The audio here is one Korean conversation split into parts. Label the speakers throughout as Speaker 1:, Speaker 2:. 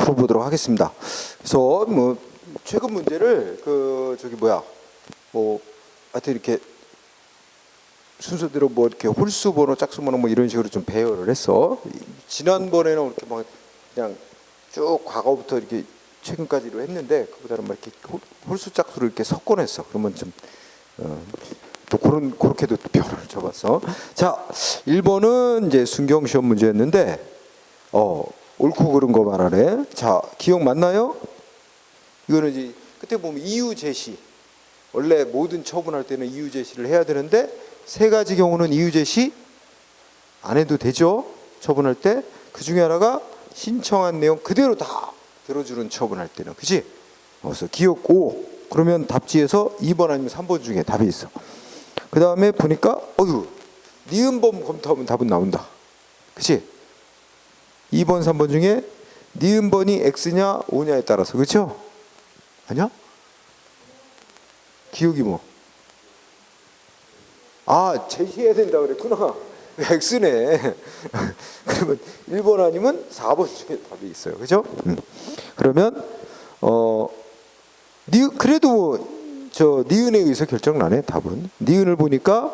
Speaker 1: 풀어보도록 하겠습니다. 그래서 뭐 최근 문제를 하여튼 이렇게 순서대로 뭐 이렇게 홀수 번호, 짝수 번호 뭐 이런 식으로 좀 배열을 했어. 지난번에는 이렇게 막 그냥 쭉 과거부터 이렇게 최근까지로 했는데 그보다는 막 이렇게 홀수 짝수를 이렇게 섞어냈어. 그러면 좀 또 그렇게도 변화를 줘봤어. 자, 1번은 이제 순경 시험 문제였는데 옳고 그른 거 말하래. 자, 기억 맞나요? 이거는 이제 그때 보면 이유 제시. 원래 모든 처분할 때는 이유 제시를 해야 되는데 세 가지 경우는 이유 제시 안 해도 되죠. 처분할 때. 그 중에 하나가 신청한 내용 그대로 다 들어주는 처분할 때는. 그치? 그래서 기억 5. 그러면 답지에서 2번 아니면 3번 중에 답이 있어. 그 다음에 보니까 니은범 검토하면 답은 나온다. 그치? 2번, 3번 중에 니은번이 X냐 O냐에 따라서. 그렇죠? 아니야? 기억이 뭐? 제시해야 된다 그랬구나. X네. 그러면 1번 아니면 4번 중에 답이 있어요. 그죠? 그러면 그래도 니은에 의해서 결정 나네. 답은 니은을 보니까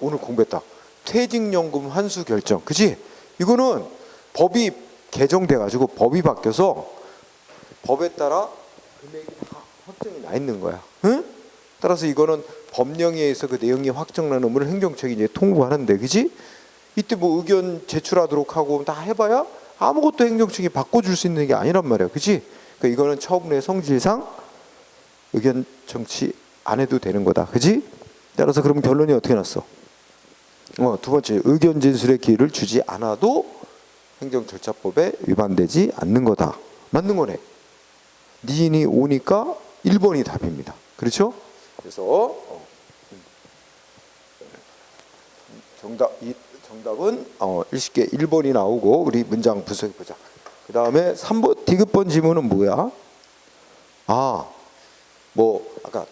Speaker 1: 오늘 공부했다. 퇴직연금 환수 결정. 그지? 이거는 법이 개정돼 가지고 법이 바뀌어서 법에 따라 금액이 다 확정이 나 있는 거야. 응? 따라서 이거는 법령에 의해서 그 내용이 확정나는 의무를 행정처에 이제 통보하는데, 그지? 이때 뭐 의견 제출하도록 하고 다 해봐야 아무것도 행정처에 바꿔줄 수 있는 게 아니란 말이야, 그지? 그러니까 이거는 처분의 성질상 의견 청취 안 해도 되는 거다, 그지? 따라서 그럼 결론이 어떻게 났어? 두 번째, 의견 진술의 기회를 주지 않아도 행정절차법에 위반되지 않는 거다. 맞는 거네. 니인이 오니까 1번이 답입니다. 그렇죠? 그래서 정답은 일식계 1번이 나오고 우리 문장 분석해 보자. 그 다음에 3번 디귿번 지문은 뭐야? 아까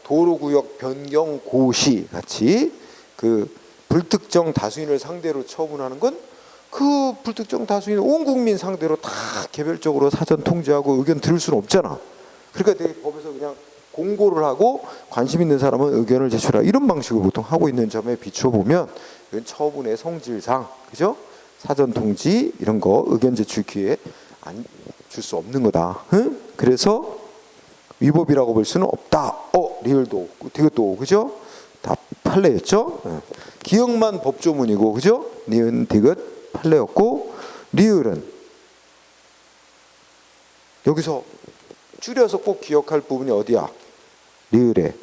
Speaker 1: 도로구역 변경 고시 같이 그 불특정 다수인을 상대로 처분하는 건 그 불특정 다수인 온 국민 상대로 다 개별적으로 사전 통지하고 의견 들을 수는 없잖아. 그러니까 내가 법에서 그냥 공고를 하고 관심 있는 사람은 의견을 제출하라 이런 방식으로 보통 하고 있는 점에 비추어 보면 이건 처분의 성질상, 그죠? 사전 통지 이런 거 의견 제출 기회 안 줄 수 없는 거다. 응? 그래서 위법이라고 볼 수는 없다. 리을도 디귿도, 그죠? 다 판례였죠. 기억만 법조문이고, 그죠? 니은 디귿 판례였고, 리을은 여기서 줄여서 꼭 기억할 부분이 어디야? 리을의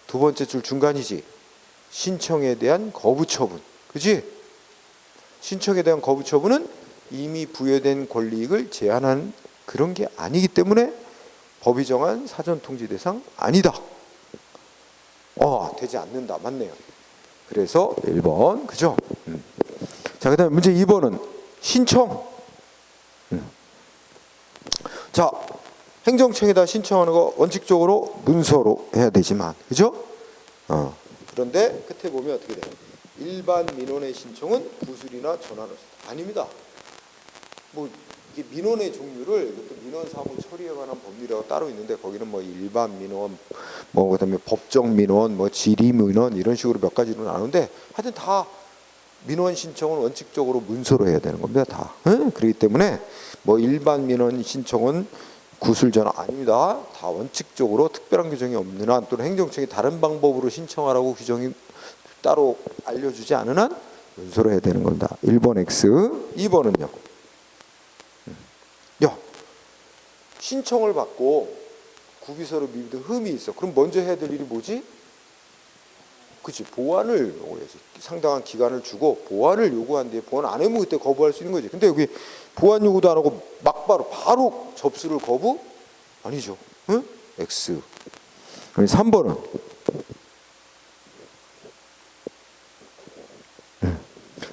Speaker 1: 두 번째 줄 중간이지. 신청에 대한 거부 처분, 그지? 신청에 대한 거부 처분은 이미 부여된 권리익을 제한하는 그런 게 아니기 때문에 법이 정한 사전 통지 대상 아니다. 되지 않는다. 맞네요. 그래서 1번, 그죠? 자, 그 다음에 문제 2번은 신청. 자, 행정청에다 신청하는 거 원칙적으로 문서로 해야 되지만, 그죠? 그런데 끝에 보면 어떻게 돼요? 일반 민원의 신청은 구술이나 전화로 아닙니다. 뭐 이게 민원의 종류를 이것도 민원 사무 처리에 관한 법률이라고 따로 있는데 거기는 뭐 일반 민원, 뭐 그다음에 법정 민원, 뭐 질의 민원 이런 식으로 몇 가지로 나누는데 하여튼 다 민원 신청은 원칙적으로 문서로 해야 되는 겁니다. 다. 그렇기 때문에 뭐 일반 민원 신청은 구술 전화 아닙니다. 다 원칙적으로 특별한 규정이 없는 한 또는 행정청이 다른 방법으로 신청하라고 규정이 따로 알려주지 않은 한 문서로 해야 되는 겁니다. 1번 X, 2번은요. 신청을 받고 구비서로 미비된 흠이 있어. 그럼 먼저 해야 될 일이 뭐지? 그치, 보완을 요구해야지. 상당한 기간을 주고 보완을 요구한 뒤에 보완 안 하면 그때 거부할 수 있는 거지. 근데 여기 보완 요구도 안 하고 바로 접수를 거부? 아니죠. 응? X. 3번은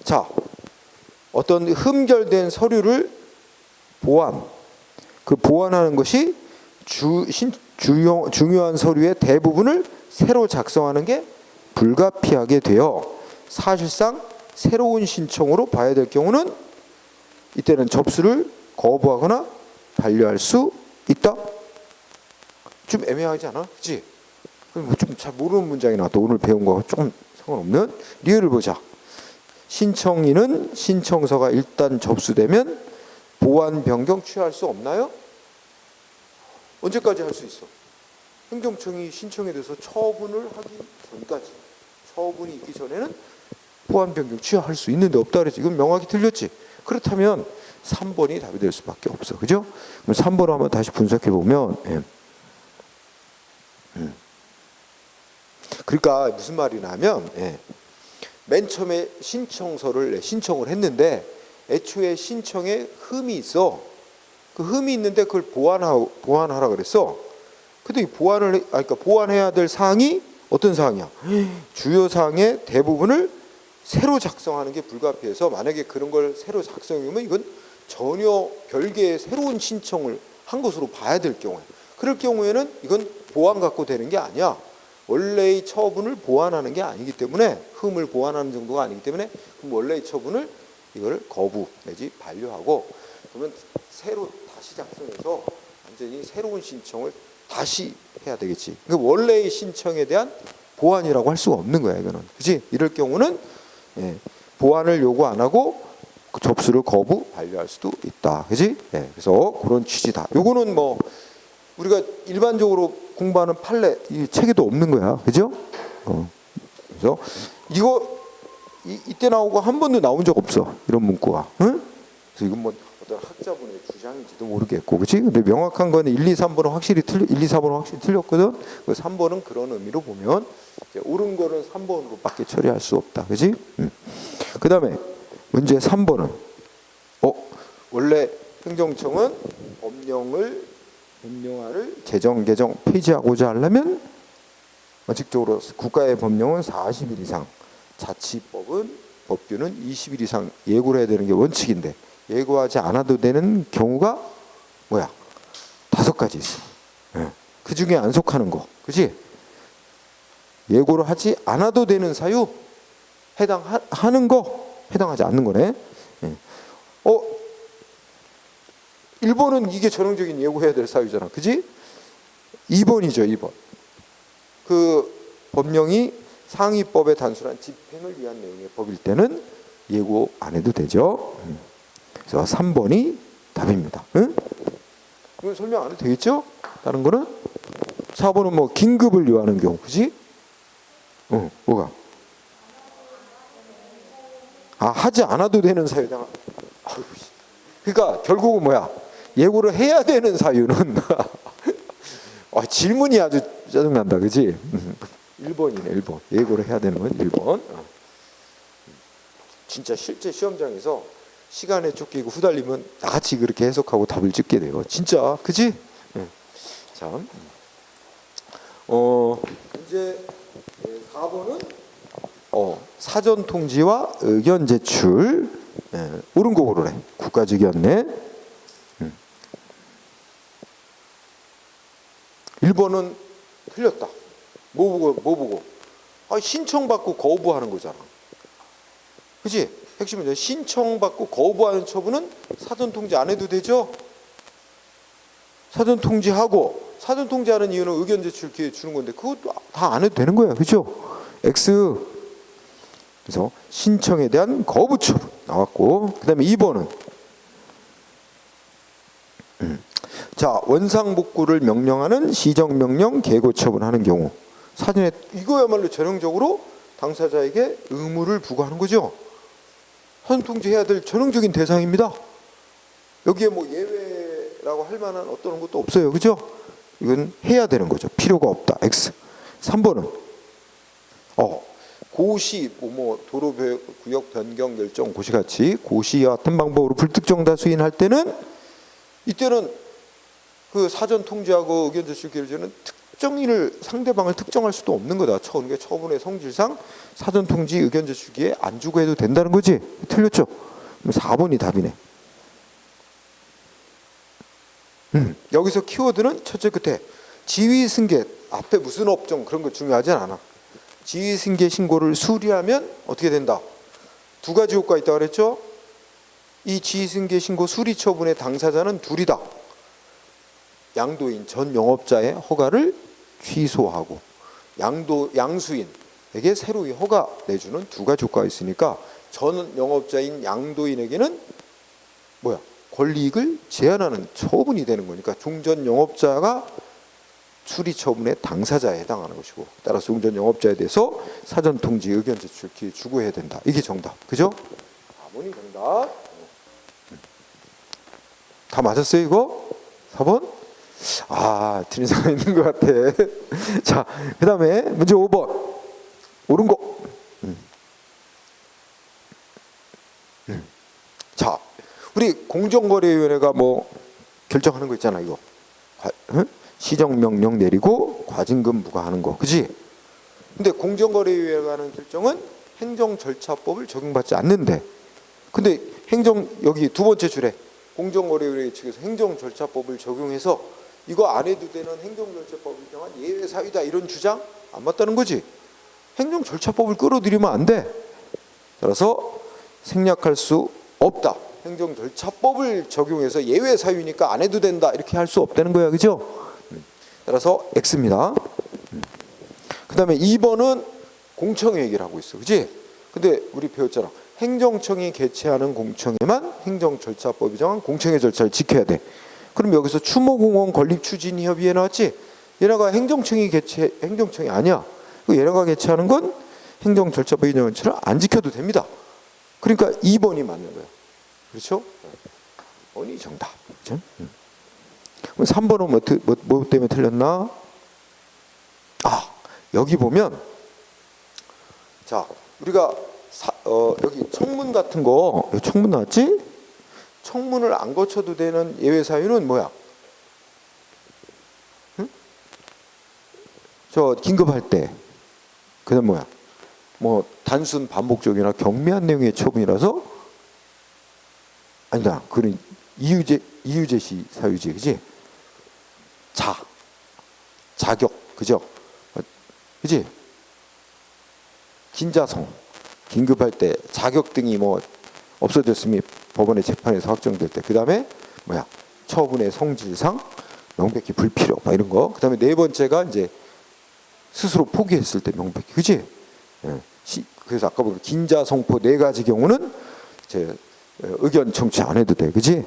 Speaker 1: 자, 어떤 흠결된 서류를 보완하는 것이 중요한 서류의 대부분을 새로 작성하는 게 불가피하게 되어 사실상 새로운 신청으로 봐야 될 경우는 이때는 접수를 거부하거나 반려할 수 있다. 좀 애매하지 않아? 그치? 좀 잘 모르는 문장이 나왔다. 오늘 배운 거하고 조금 상관없는. 리을을 보자. 신청인은 신청서가 일단 접수되면 보완 변경 취하할 수 없나요? 언제까지 할 수 있어? 행정청이 신청에 대해서 처분을 하기 전까지. 처분이 있기 전에는 보완 변경 취하할 수 있는데 없다 그랬지. 이건 명확히 틀렸지. 그렇다면 3번이 답이 될 수밖에 없어. 그죠? 그럼 3번 한번 다시 분석해 보면, 예. 그러니까 무슨 말이냐면, 예. 맨 처음에 신청을 했는데 애초에 신청에 흠이 있어. 그 흠이 있는데 그걸 보완하라 그랬어. 근데 이 그러니까 보완해야 될 사항이 어떤 사항이야? 주요 사항의 대부분을 새로 작성하는 게 불가피해서 만약에 그런 걸 새로 작성하면 이건 전혀 별개의 새로운 신청을 한 것으로 봐야 될 경우에, 그럴 경우에는 이건 보완 갖고 되는 게 아니야. 원래의 처분을 보완하는 게 아니기 때문에, 흠을 보완하는 정도가 아니기 때문에 그럼 원래의 처분을 이걸 거부 내지 반려하고, 그러면 새로 다시 작성해서 완전히 새로운 신청을 다시 해야 되겠지. 그러니까 원래의 신청에 대한 보완이라고 할 수가 없는 거야, 이거는. 그렇지? 이럴 경우는 예, 보완을 요구 안 하고 그 접수를 거부 반려할 수도 있다. 그렇지? 예, 그래서 그런 취지다. 요거는 뭐 우리가 일반적으로 공부하는 판례 이 책에도 없는 거야. 그죠? 그래서 이거 이때 나오고 한 번도 나온 적 없어. 이런 문구가. 응? 그래서 이건 뭐 어떤 학자분의 주장인지도 모르겠고, 그렇지? 근데 명확한 거는 1, 2, 3번은 확실히 1, 2, 4번은 확실히 틀렸거든. 그 3번은 그런 의미로 보면 이제 옳은 거는 3번으로밖에 처리할 수 없다. 그렇지? 그다음에 문제 3번은 원래 행정청은 법령안을 제정 개정 폐지하고자 하려면 원칙적으로 국가의 법령은 40일 이상, 자치법은 법규는 20일 이상 예고를 해야 되는 게 원칙인데 예고하지 않아도 되는 경우가 뭐야? 5가지 있어. 그 중에 안 속하는 거, 그렇지? 예고를 하지 않아도 되는 사유, 해당하는 거, 해당하지 않는 거네. 1번은 이게 전형적인 예고해야 될 사유잖아, 그렇지? 2번이죠, 2번. 그 법령이 상위법의 단순한 집행을 위한 내용의 법일 때는 예고 안 해도 되죠. 그래서 3번이 답입니다. 응? 이건 설명 안 해도 되겠죠? 다른 거는 4번은 뭐 긴급을 요하는 경우, 그지? 뭐가? 하지 않아도 되는 사유다. 그러니까 결국은 뭐야? 예고를 해야 되는 사유는 질문이 아주 짜증난다, 그지? 1번이네, 1번. 예고를 해야 되는 건 1번. 진짜 실제 시험장에서 시간에 쫓기고 후달리면 나같이 그렇게 해석하고 답을 찍게 돼요. 진짜, 그지? 자, 이제 4번은 사전 통지와 의견 제출. 옳은 거 고르래. 국가직위원회. 1번은 틀렸다. 뭐 보고? 신청받고 거부하는 거잖아. 그치? 핵심은 이제 신청받고 거부하는 처분은 사전 통지 안 해도 되죠? 사전 통지하고, 사전 통지하는 이유는 의견 제출 기회 주는 건데 그것도 다 안 해도 되는 거야. 그죠? X. 그래서 신청에 대한 거부 처분 나왔고, 그 다음에 2번은 자, 원상복구를 명령하는 시정명령 계고 처분하는 경우, 사전에 이거야말로 전형적으로 당사자에게 의무를 부과하는 거죠. 사전 통지해야 될 전형적인 대상입니다. 여기에 뭐 예외라고 할 만한 어떤 것도 없어요. 그죠? 이건 해야 되는 거죠. 필요가 없다. X. 3번은 고시, 도로구역 변경 결정 고시같이 고시와 같은 방법으로 불특정 다수인 할 때는, 이때는 그 사전 통지하고 의견 제출 기회를 주는 특정인을, 상대방을 특정할 수도 없는 거다. 처분의 성질상 사전 통지 의견 제출 기회 안 주고 해도 된다는 거지. 틀렸죠? 4번이 답이네. 여기서 키워드는 첫째 끝에 지위 승계, 앞에 무슨 업종 그런 거 중요하진 않아. 지위 승계 신고를 수리하면 어떻게 된다? 2가지 효과가 있다고 그랬죠? 이 지휘승계 신고 수리 처분의 당사자는 둘이다. 양도인 전 영업자의 허가를 취소하고 양수인에게 새로이 허가 내주는 두 가지 효과가 있으니까 전 영업자인 양도인에게는 뭐야? 권리이익을 제한하는 처분이 되는 거니까 종전 영업자가 수리 처분의 당사자에 해당하는 것이고, 따라서 종전 영업자에 대해서 사전 통지 의견 제출 기회 주고해야 된다. 이게 정답. 그죠? 4번이 정답. 다 맞았어요, 이거? 4번? 아, 틀린 사람 있는 것 같아. 자, 그 다음에 문제 5번. 옳은 거. 자, 우리 공정거래위원회가 뭐 결정하는 거 있잖아, 이거. 시정명령 내리고 과징금 부과하는 거, 그지? 근데 공정거래위원회가 하는 결정은 행정절차법을 적용받지 않는데, 근데 여기 두 번째 줄에 공정거래위원회 측에서 행정절차법을 적용해서 이거 안 해도 되는 행정절차법을 정한 예외 사유다, 이런 주장 안 맞다는 거지. 행정절차법을 끌어들이면 안 돼. 따라서 생략할 수 없다. 행정절차법을 적용해서 예외 사유니까 안 해도 된다, 이렇게 할 수 없다는 거야, 그죠? 따라서 X입니다. 그 다음에 2번은 공청회 얘기를 하고 있어, 그지? 근데 우리 배웠잖아. 행정청이 개최하는 공청회만 행정절차법이 정한 공청회 절차를 지켜야 돼. 그럼 여기서 추모공원 건립추진협의회 나왔지? 얘네가 행정청이 아니야. 얘네가 개최하는 건 행정절차법이 정한 절차를 안 지켜도 됩니다. 그러니까 2번이 맞는 거야. 그렇죠? 2번이 정답. 그렇죠? 3번은 뭐 때문에 틀렸나? 아, 여기 보면, 자, 우리가 여기 청문 같은 거, 여기 청문 나왔지? 청문을 안 거쳐도 되는 예외 사유는 뭐야? 응? 저 긴급할 때. 그다음 뭐야? 뭐 단순 반복적이나 경미한 내용의 처분이라서 아니다. 그런 이유제시 사유지, 그지? 자격, 그죠? 그지? 긴자성, 긴급할 때 자격 등이 뭐 없어졌음이 법원의 재판에서 확정될 때, 그 다음에 뭐야? 처분의 성질상 명백히 불필요, 막 이런 거. 그 다음에 네 번째가 이제 스스로 포기했을 때 명백히, 그지? 예. 그래서 아까 보면 긴자성포 네 가지 경우는 의견 청취 안 해도 돼, 그지?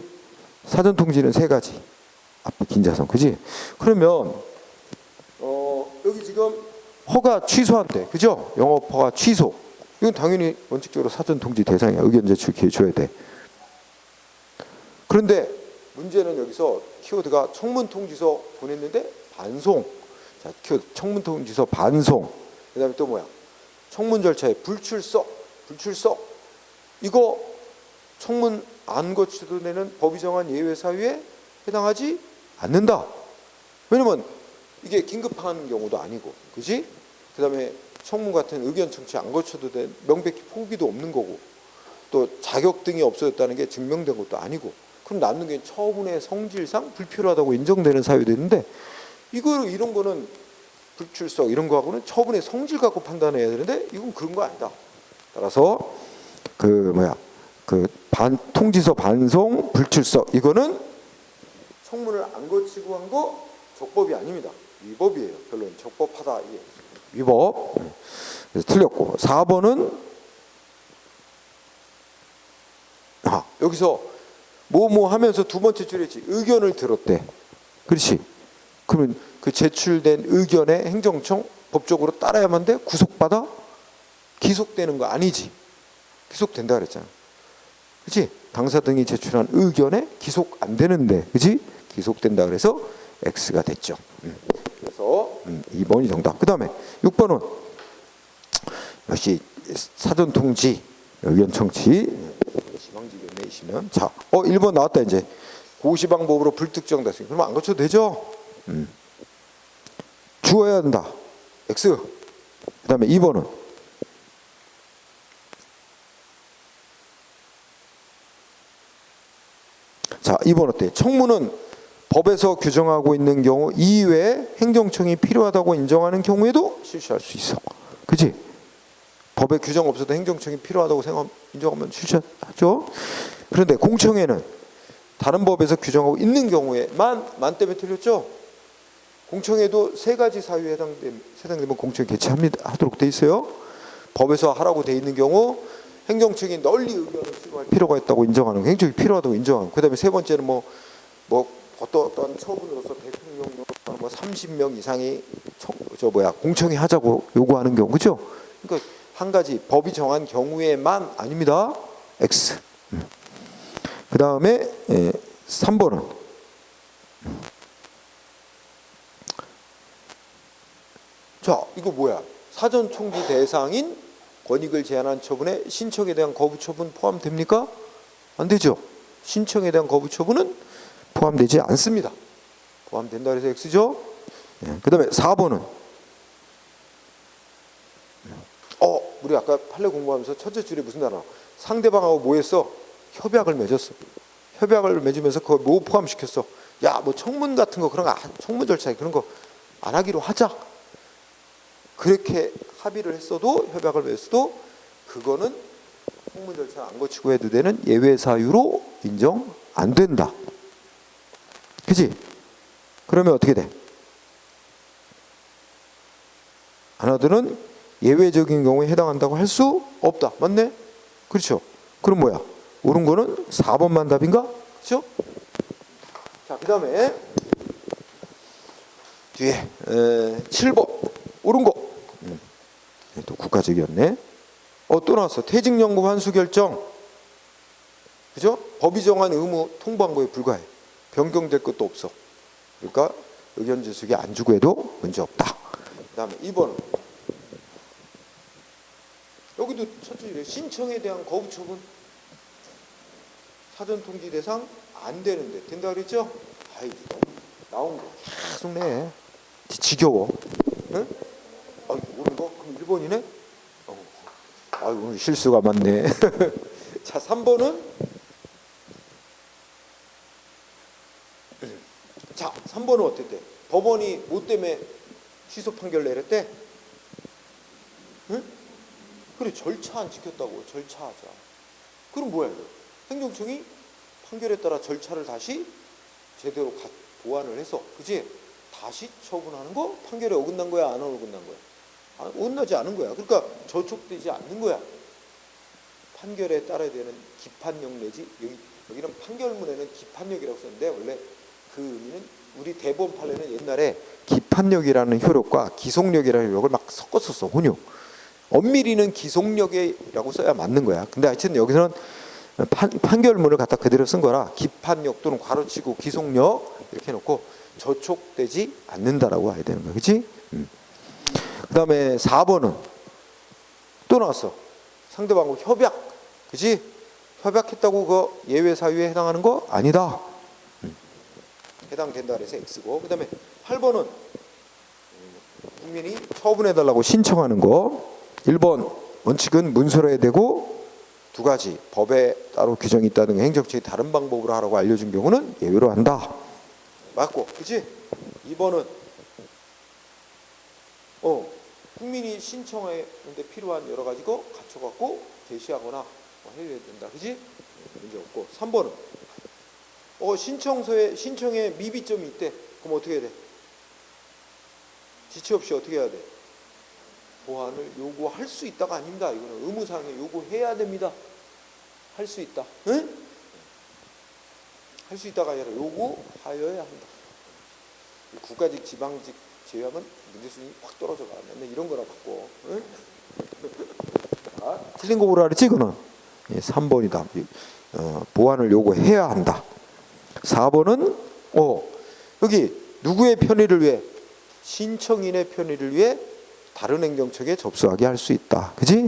Speaker 1: 사전 통지는 세 가지. 앞에 긴자성, 그지? 그러면 여기 지금 허가 취소한대, 그죠? 영업 허가 취소. 이건 당연히 원칙적으로 사전 통지 대상이야. 의견 제출 기회 줘야 돼. 그런데 문제는 여기서 키워드가 청문 통지서 보냈는데 반송. 자, 키워드 청문 통지서 반송. 그다음에 또 뭐야? 청문 절차에 불출석. 이거 청문 안 거쳐도 되는 법이 정한 예외 사유에 해당하지 않는다. 왜냐면 이게 긴급한 경우도 아니고, 그지? 그다음에 청문 같은 의견 청취 안 거쳐도 된 명백히 포기도 없는 거고, 또 자격 등이 없어졌다는 게 증명된 것도 아니고, 그럼 남는 게 처분의 성질상 불필요하다고 인정되는 사유되는데, 이런 거는 불출석 이런 거하고는 처분의 성질 갖고 판단해야 되는데 이건 그런 거 아니다. 따라서 통지서 반송 불출석 이거는 청문을 안 거치고 한 거 적법이 아닙니다. 위법이에요. 결론 적법하다, 이게 위법. 그래서 틀렸고, 4번은 여기서 뭐뭐 하면서 두 번째 줄에 있지, 의견을 들었대. 그렇지? 그러면 그 제출된 의견에 행정청 법적으로 따라야만 돼? 구속받아? 기속되는 거 아니지? 기속된다 그랬잖아. 그렇지? 당사 등이 제출한 의견에 기속 안 되는데, 그렇지? 기속된다 그래서 X가 됐죠. 그래서 2번이 정답. 그 다음에 6번은 역시 사전 통지 의견 청취 지방지변 내시면, 자, 1번 나왔다. 이제 고시방법으로 불특정 다수. 그러면 안 거쳐도 되죠? 주어야 한다. X. 그 다음에 2번은 자, 2번 어때? 청문은 법에서 규정하고 있는 경우 이외에 행정청이 필요하다고 인정하는 경우에도 실시할 수 있어. 그지? 법에 규정 없어도 행정청이 필요하다고 인정하면 실시하죠. 그런데 공청회는 다른 법에서 규정하고 있는 경우에만 만 때문에 틀렸죠. 공청회도 세 가지 사유에 해당되면 공청회 개최하도록 돼 있어요. 법에서 하라고 돼 있는 경우, 행정청이 널리 의견을 수렴할 필요가 있다고 인정하는 거, 행정이 필요하다고 인정하는 거. 그다음에 세 번째는 뭐 어떤 처분으로서 대통령 뭐 30명 이상이 공청회 하자고 요구하는 경우, 그죠? 그러니까 한 가지 법이 정한 경우에만 아닙니다. X. 그 다음에 3번은 자, 이거 뭐야? 사전 총기 대상인 권익을 제한한 처분에 신청에 대한 거부 처분 포함됩니까? 안 되죠. 신청에 대한 거부 처분은 포함되지 않습니다. 포함된다 그래서 X죠. 그 다음에 4번은 우리 아까 판례 공부하면서 첫째 줄에 무슨 단어? 상대방하고 뭐 했어? 협약을 맺었어. 협약을 맺으면서 그걸 뭐 포함시켰어? 야, 뭐 청문 같은 거 그런 거, 청문 절차 그런 거 안 하기로 하자. 그렇게 합의를 했어도, 협약을 맺었어도 그거는 청문 절차 안 거치고 해도 되는 예외 사유로 인정 안 된다. 그지? 그러면 어떻게 돼? 하나들은 예외적인 경우에 해당한다고 할 수 없다. 맞네? 그렇죠? 그럼 뭐야? 옳은 거는 4번만 답인가? 그렇죠? 자, 그 다음에 뒤에 7번 옳은 거. 또 국가적이었네. 또 나왔어. 퇴직연금 환수 결정. 그죠? 법이 정한 의무 통보한 거에 불과해. 변경될 것도 없어. 그러니까 의견 제수기 안 주고 해도 문제 없다. 그 다음에 2번. 여기도 첫째 줄에 신청에 대한 거부 처분. 사전 통지 대상 안 되는데 된다 그랬죠? 아이, 나온 거 계속 내. 지겨워. 응? 모르는 거? 그럼 1번이네? 오늘 실수가 많네. 자, 3번은? 자, 3번은 어땠대? 법원이 뭐 때문에 취소 판결 내렸대? 응? 그래, 절차 안 지켰다고. 절차하자. 그럼 뭐야 이거? 행정청이 판결에 따라 절차를 다시 제대로 보완을 해서, 그지? 다시 처분하는 거? 판결에 어긋난 거야, 안 어긋난 거야? 어긋나지 않은 거야. 그러니까 저촉되지 않는 거야. 판결에 따라야 되는 기판력 내지, 여기는 판결문에는 기판력이라고 썼는데 원래 그 의미는, 우리 대법원 판례는 옛날에 기판력이라는 효력과 기속력이라는 효력을 막 섞었었어. 혼용. 엄밀히는 기속력이라고 써야 맞는 거야. 근데 하여튼 여기서는 판결문을 갖다 그대로 쓴 거라 기판력 또는 괄호치고 기속력 이렇게 해놓고 저촉되지 않는다라고 해야 되는 거야. 그렇지? 그 다음에 4번은 또 나왔어. 상대방하고 협약. 그렇지? 협약했다고 그 예외 사유에 해당하는 거 아니다. 해당된다 그래서 X고. 그 다음에 8번은 국민이 처분해달라고 신청하는 거. 1번 원칙은 문서로 해야 되고, 두 가지 법에 따로 규정이 있다든 행정청이 다른 방법으로 하라고 알려준 경우는 예외로 한다. 맞고, 그치? 2번은 국민이 신청하는데 필요한 여러 가지 거 갖춰갖고 제시하거나 해야 된다. 그치? 문제 없고. 3번은 신청에 미비점이 있대. 그럼 어떻게 해야 돼? 지체 없이 어떻게 해야 돼? 보완을 요구할 수 있다가 아닙니다. 이거는 의무사항에 요구해야 됩니다. 할 수 있다. 응? 할 수 있다가 아니라 요구하여야 한다. 국가직, 지방직 제외하면 문제순위 확 떨어져가. 맨날 이런 거나 바꿔. 응? 자, 틀린 거 보라 그랬지? 이거는 3번이다. 보완을 요구해야 한다. 4번은 여기 누구의 편의를 위해? 신청인의 편의를 위해 다른 행정청에 접수하게 할 수 있다. 그지?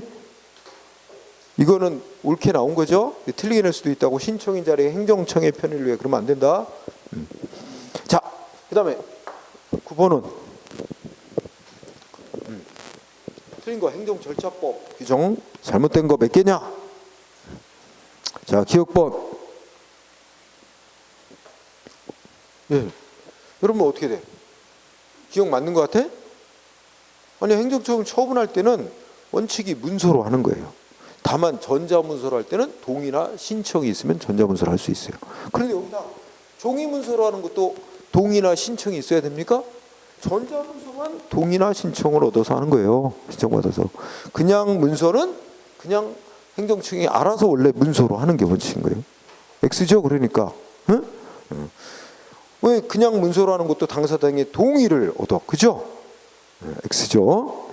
Speaker 1: 이거는 옳게 나온 거죠? 틀리게 낼 수도 있다고. 신청인 자리에 행정청의 편의를 위해. 그러면 안 된다. 자, 그 다음에 9번은 틀린 거. 행정절차법 규정 잘못된 거 몇 개냐? 자, 기억번. 예. 여러분 어떻게 돼? 기억 맞는 것 같아? 아니, 행정처분 처분할 때는 원칙이 문서로 하는 거예요. 다만 전자문서로 할 때는 동의나 신청이 있으면 전자문서로 할 수 있어요. 그런데 여기다 종이문서로 하는 것도 동의나 신청이 있어야 됩니까? 전자문서만 동의나 신청을 얻어서 하는 거예요. 신청받아서. 그냥 문서는 그냥 행정청이 알아서 원래 문서로 하는 게 원칙인 거예요. X죠? 그러니까. 응? 왜 그냥 문서로 하는 것도 당사자의 동의를 얻어. 그죠? X죠?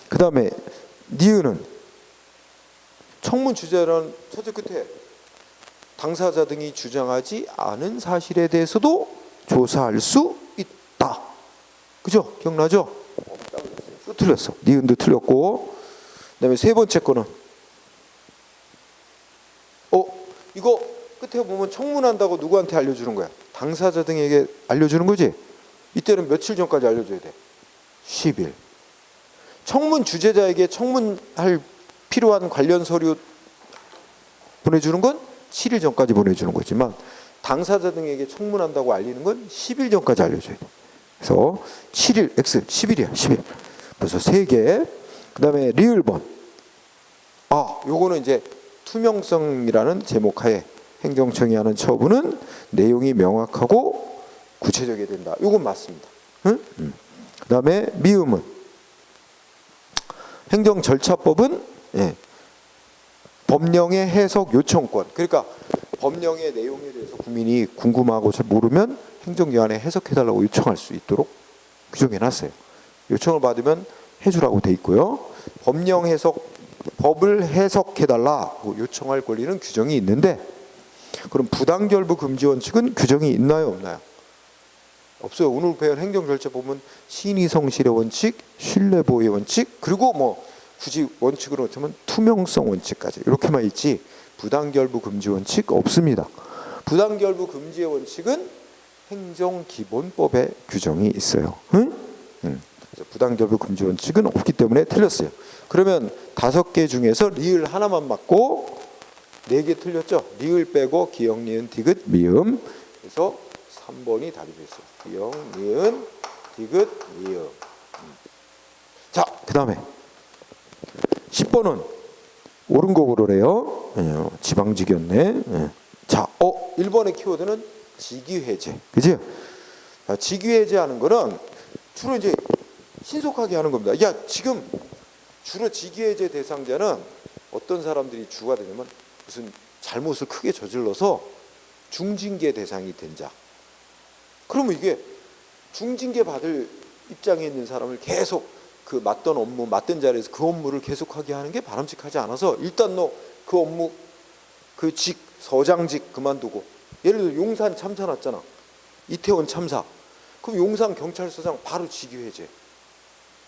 Speaker 1: 그 다음에 니은은 청문 주제라는 첫째 끝에 당사자 등이 주장하지 않은 사실에 대해서도 조사할 수 있다. 그죠? 기억나죠? 또 틀렸어. 니은도 틀렸고. 그 다음에 세 번째 거는 이거 끝에 보면 청문한다고 누구한테 알려주는 거야? 당사자 등에게 알려주는 거지? 이때는 며칠 전까지 알려줘야 돼? 10일. 청문 주재자에게 청문할 필요한 관련 서류 보내주는 건 7일 전까지 보내주는 거지만 당사자 등에게 청문한다고 알리는 건 10일 전까지 알려줘야 돼. 그래서 7일, X, 10일이야, 10일. 그래서 3개. 그 다음에 리을번. 요거는 이제 투명성이라는 제목 하에 행정청이 하는 처분은 내용이 명확하고 구체적이어야 된다. 이건 맞습니다. 응? 그 다음에 미음은 행정절차법은 법령의 해석 요청권. 그러니까 법령의 내용에 대해서 국민이 궁금하고 잘 모르면 행정기관에 해석해달라고 요청할 수 있도록 규정해놨어요. 요청을 받으면 해주라고 돼 있고요. 법령 해석, 법을 해석해달라고 요청할 권리는 규정이 있는데 그럼 부당결부 금지 원칙은 규정이 있나요, 없나요? 없어요. 오늘 배운 행정절차 보면 신의성실의 원칙, 신뢰보호의 원칙, 그리고 뭐 굳이 원칙으로 치면 투명성 원칙까지 이렇게만 있지 부당결부 금지 원칙 없습니다. 부당결부 금지의 원칙은 행정기본법에 규정이 있어요. 부당결부 금지 원칙은 없기 때문에 틀렸어요. 그러면 5개 중에서 리을 하나만 맞고 4개 틀렸죠. 리을 빼고 기역, 니은, 디귿, 미음. 그래서 3번이 답이 됐어요. 기역, 니은, 디귿, 미음. 자, 그 다음에 10번은 옳은 거 고르래요. 지방직이었네. 자, 1번의 키워드는 직위해제. 그죠? 직위해제하는 거는 주로 이제 신속하게 하는 겁니다. 야, 지금 주로 직위해제 대상자는 어떤 사람들이 주가 되냐면 무슨 잘못을 크게 저질러서 중징계 대상이 된 자. 그러면 이게 중징계 받을 입장에 있는 사람을 계속 그 맡던 업무, 맡던 자리에서 그 업무를 계속하게 하는 게 바람직하지 않아서 일단 너 그 업무, 그 직, 서장직 그만두고 예를 들어 용산 참사 났잖아. 이태원 참사. 그럼 용산 경찰서장 바로 직위해제.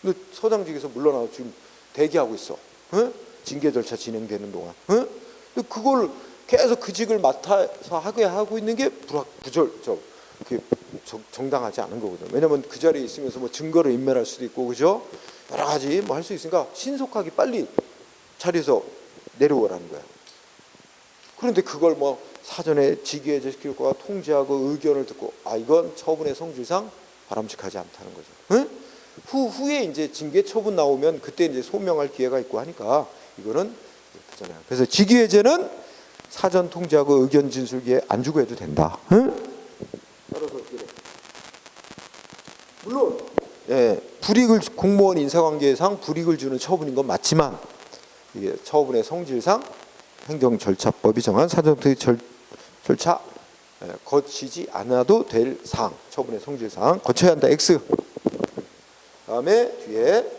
Speaker 1: 너 서장직에서 물러나서 지금 대기하고 있어. 징계 절차 진행되는 동안. 그걸 계속 그 직을 맡아서 하게 하고 있는 게 정당하지 않은 거거든요. 왜냐하면 그 자리에 있으면서 뭐 증거를 인멸할 수도 있고, 그죠? 여러 가지 뭐 할 수 있으니까 신속하게 빨리 자리에서 내려오라는 거야. 그런데 그걸 뭐 사전에 직위해제 시킬 거야 통지하고 의견을 듣고 이건 처분의 성질상 바람직하지 않다는 거죠. 후에 이제 징계 처분 나오면 그때 이제 소명할 기회가 있고 하니까 이거는 그렇잖아요. 그래서 직위해제는 사전 통지하고 의견 진술 기회 안 주고 해도 된다. 따라서 물론 불이익을 공무원 인사관계상 불이익을 주는 처분인 건 맞지만 이게 처분의 성질상 행정절차법이 정한 사전 통지 절차 거치지 않아도 될 사항, 처분의 성질상 거쳐야 한다. X. 다음에 뒤에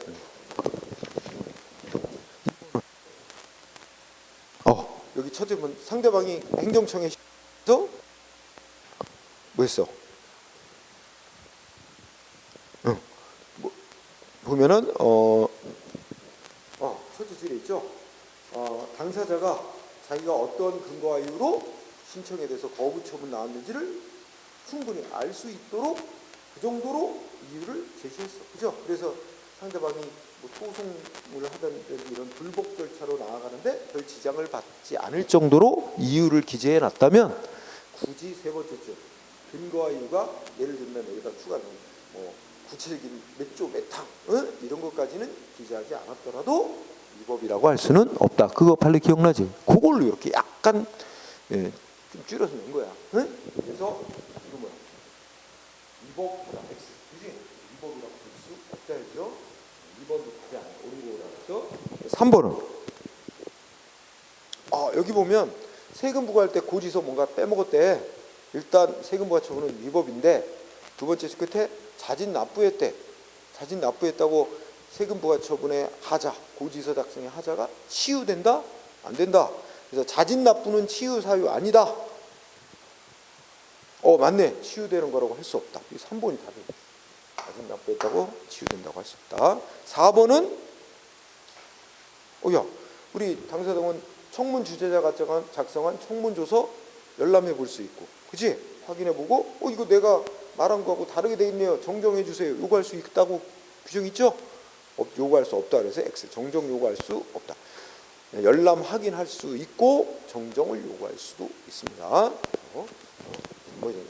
Speaker 1: 여기 첫째 번 상대방이 행정청에서 뭐 했어? 보면은 첫째 줄에 있죠. 당사자가 자기가 어떤 근거와 이유로 신청에 대해서 거부 처분 나왔는지를 충분히 알 수 있도록 그 정도로 이유를 제시했어. 그죠? 그래서 상대방이 뭐 소송을 하든 이런 불복 절차로 나아가는데 별 지장을 받지 않을 정도로 이유를 기재해 놨다면 굳이 세 번째 줄 근거와 이유가 예를 들면 여기다 추가하는 뭐 구체적인 몇 조 몇 항 이런 것까지는 기재하지 않았더라도 위법이라고 할 수는 없다. 그거 빨리 기억나지? 그걸로 이렇게 약간 좀 줄여서 낸 거야. 응? 그래서 이거 뭐야? 위법보다 X. 그지? 위법이라고 볼 수 없다 했죠? 2번도 답이 안 옳은 거라서 3번은 여기 보면 세금 부과할 때 고지서 뭔가 빼먹었대. 일단 세금 부과 처분은 위법인데 두 번째 끝에 자진 납부했대. 자진 납부했다고 세금 부과 처분의 하자, 고지서 작성의 하자가 치유된다? 안 된다. 그래서 자진 납부는 치유 사유 아니다. 맞네. 치유되는 거라고 할 수 없다. 이 3번이 답이에요. 자진 납부했다고 치유된다고 할 수 없다. 4번은 야, 우리 당사자는 청문 주재자가 작성한 청문조서 열람해 볼 수 있고, 그지? 확인해 보고, 이거 내가 말한 거하고 다르게 돼 있네요. 정정해 주세요. 요구할 수 있다고 규정 있죠? 요구할 수 없다. 그래서 X. 정정 요구할 수 없다. 열람 확인할 수 있고 정정을 요구할 수도 있습니다.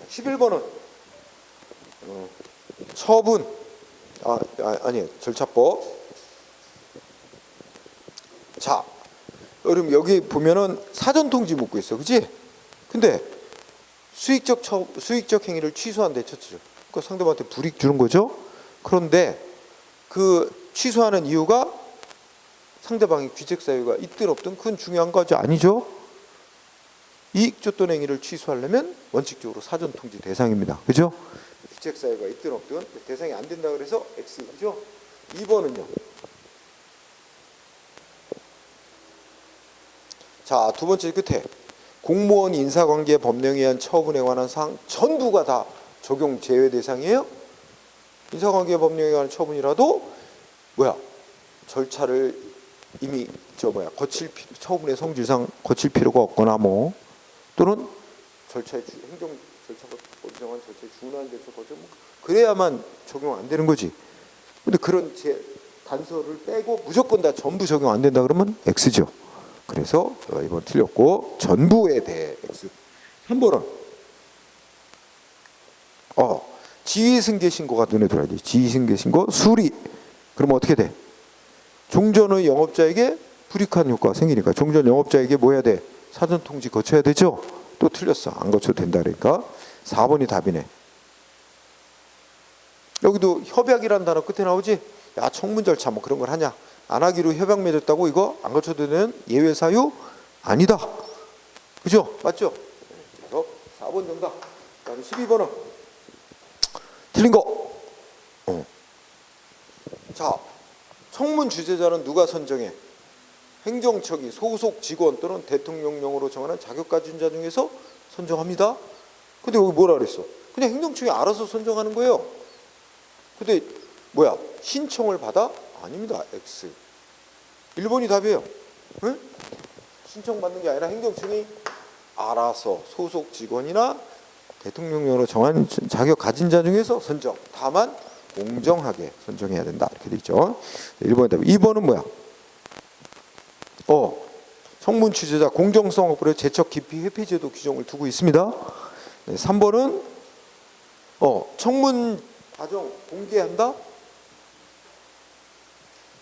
Speaker 1: 11번은 처분. 아니에요. 절차법. 자, 여러분 여기 보면은 사전 통지 묻고 있어, 그지? 근데 수익적 행위를 취소한대 쳤죠. 그러니까 상대방한테 불이익 주는 거죠. 그런데 그 취소하는 이유가 상대방이 귀책 사유가 있든 없든 그건 중요한 거죠, 아니죠? 이익 줬던 행위를 취소하려면 원칙적으로 사전 통지 대상입니다, 그죠? 귀책 사유가 있든 없든 대상이 안 된다 그래서 X, 그죠? 2번은요. 자, 두 번째 끝에 공무원 인사관계 법령에 의한 처분에 관한 사항 전부가 다 적용 제외 대상이에요. 인사관계 법령에 관한 처분이라도 절차를 이미 처분의 성질상 거칠 필요가 없거나 또는 행정 절차가 정한 절차에 준하는 절차 그래야만 적용 안 되는 거지. 근데 그런 단서를 빼고 무조건 다 전부 적용 안 된다 그러면 X죠. 그래서 이번 틀렸고 전부에 대해 X. 3번은 지휘승계 신고가 눈에 들어야지. 지휘승계 신고 수리. 그러면 어떻게 돼? 종전의 영업자에게 불이익한 효과가 생기니까 종전 영업자에게 뭐 해야 돼? 사전 통지 거쳐야 되죠. 또 틀렸어. 안 거쳐도 된다 그러니까 4번이 답이네. 여기도 협약이라는 단어 끝에 나오지. 야, 청문 절차 그런 걸 하냐? 안 하기로 협약 맺었다고 이거 안 거쳐도 되는 예외 사유 아니다. 그죠? 맞죠? 그래서 4번 정답. 그다음에 12번은 틀린 거. 자, 청문 주재자는 누가 선정해? 행정처기 소속 직원 또는 대통령령으로 정하는 자격가진 자 중에서 선정합니다. 근데 여기 뭐라 그랬어? 그냥 행정처기 알아서 선정하는 거예요. 근데 신청을 받아? 아닙니다. X. 1번이 답이에요. 응? 신청받는 게 아니라 행정청이 알아서 소속 직원이나 대통령령으로 정한 자격 가진 자 중에서 선정. 다만 공정하게 선정해야 된다. 이렇게 돼 있죠. 1번이 답. 2번은 뭐야? 청문 취재자 공정성 확보에 제척 기피 회피 제도 규정을 두고 있습니다. 3번은 청문 과정 공개한다?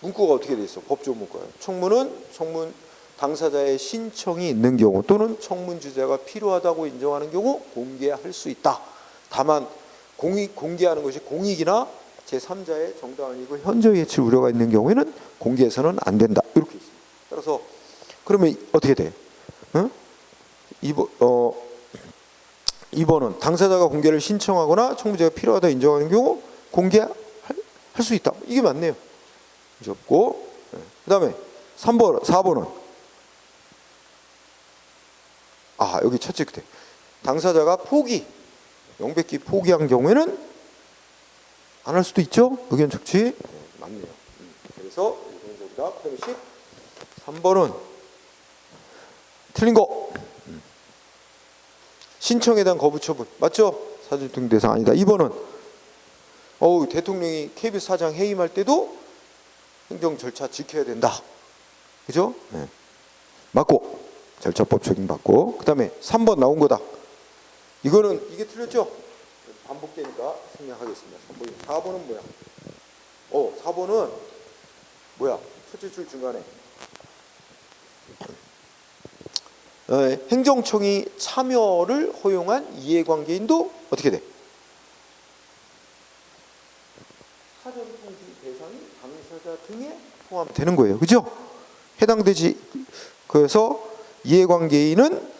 Speaker 1: 문구가 어떻게 돼 있어? 법조 문구예요. 청문은 청문 당사자의 신청이 있는 경우 또는 청문 주제가 필요하다고 인정하는 경우 공개할 수 있다. 다만 공개하는 것이 공익이나 제3자의 정당한 이익을 현저히 해칠 우려가 있는 경우에는 공개해서는 안 된다. 이렇게 있습니다. 따라서 그러면 어떻게 돼? 2번은 당사자가 공개를 신청하거나 청문제가 필요하다 인정하는 경우 공개할 수 있다. 이게 맞네요. 없고. 그 다음에 4번은 여기 첫째 끝에 당사자가 명백히 포기한 경우에는 안 할 수도 있죠. 의견 적치. 맞네요. 그래서 정답 13번은 틀린 거. 신청에 대한 거부 처분 맞죠? 사전 통지 대상 아니다. 2번은 대통령이 KBS 사장 해임할 때도 행정 절차 지켜야 된다. 그죠? 네. 맞고 절차법 적용받고. 그 다음에 3번 나온 거다. 이게 틀렸죠? 반복되니까 생략하겠습니다. 4번은 뭐야? 4번은 뭐야? 첫째 줄 중간에 행정청이 참여를 허용한 이해관계인도 어떻게 돼? 사전통지 대상이 당사자 등에 포함되는 거예요. 그죠? 해당되지. 그래서 이해관계인은